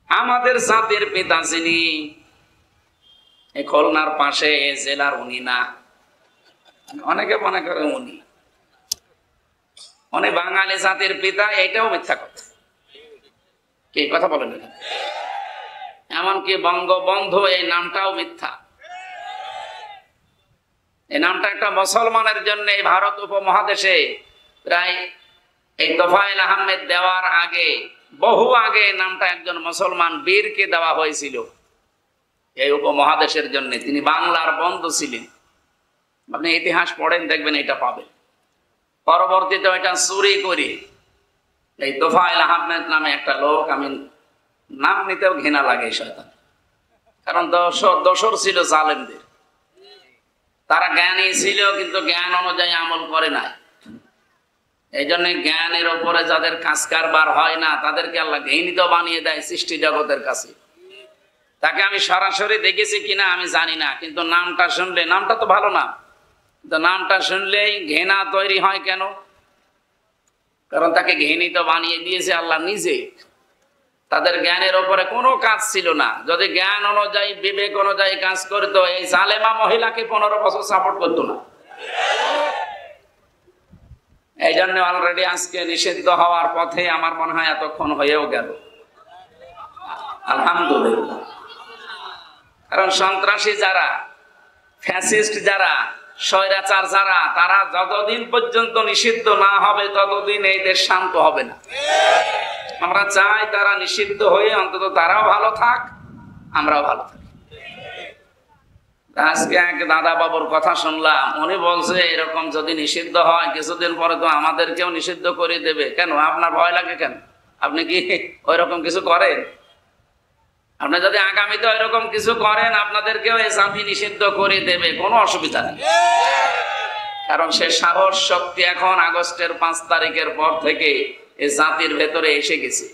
আমাদের জাতির পিতা যিনি খুলনার পাশে জেলার উনি না, অনেকে মনে করে উনি বাঙালি জাতির পিতা, এটাও মিথ্যা কথা। কি কথা বলেন? এমনকি বঙ্গবন্ধু এই নামটাও মিথ্যা। এই নামটা একটা মুসলমানের জন্য এই ভারত উপমহাদেশে প্রায় এই তোফায়েল আহমেদ দেওয়ার আগে, বহু আগে নামটা একজন মুসলমান বীরকে দেওয়া হয়েছিল এই উপমহাদেশের জন্য। তিনি বাংলার বন্ধু ছিলেন। আপনি ইতিহাস পড়েন, দেখবেন এটা পাবেন। পরবর্তীতে এটা চুরি করে এই তোফায়েল আহমেদ নামে একটা লোক, আমি নাম নিতেও ঘৃণা লাগে শয়তান, কারণ দোসর ছিল জালেমদের। তারা জ্ঞানী ছিল কিন্তু জ্ঞান অনুযায়ী আমল করে নাই। এই জন্য জ্ঞানের ওপরে যাদের কাজ কারবার হয় না তাদেরকে আল্লাহ ঘৃণিত বানিয়ে দেয় সৃষ্টি জগতের কাছে। তাকে আমি সরাসরি দেখেছি কিনা আমি জানি না, কিন্তু নামটা শুনলে, নামটা তো ভালো নাম, কিন্তু নামটা শুনলেই ঘৃণা তৈরি হয়। কেন? কারণ তাকে ঘৃণিত বানিয়ে দিয়েছে আল্লাহ নিজে। তাদের জ্ঞানের ওপরে কোনো কাজ ছিল না। যদি জ্ঞান অনুযায়ী, বিবেক অনুযায়ী কাজ করতো, এই জালেমা মহিলাকে 15 বছর সাপোর্ট করতো না। এই জন্য অলরেডি আজকে নিষিদ্ধ হওয়ার পথে আমার মনে হয় এতক্ষণ হয়েও গেল, আলহামদুলিল্লাহ। কারণ সন্ত্রাসী যারা, ফ্যাসিস্ট যারা, স্বৈরাচার যারা, তারা যতদিন পর্যন্ত নিষিদ্ধ না হবে ততদিন এই দেশ শান্ত হবে না। আমরা চাই তারা নিষিদ্ধ হয়ে অন্তত তারাও ভালো থাক, আমরাও ভালো থাকি। আজকে এক দাদা বাবুর কথা শুনলাম, উনি বলছে এরকম যদি নিষিদ্ধ হয় কিছুদিন পরে তো আমাদেরকেও নিষিদ্ধ করে দেবে। কেন? আপনার ভয় লাগে কেন? আপনি কি ওই রকম কিছু করেন? আপনি যদি আগামীতে ওই রকম কিছু করেন আপনাদেরকেও এই জাতি নিষিদ্ধ করে দেবে, কোনো অসুবিধা নেই। কারণ সে সাহস শক্তি এখন আগস্টের 5 তারিখের পর থেকে এই জাতির ভেতরে এসে গেছে।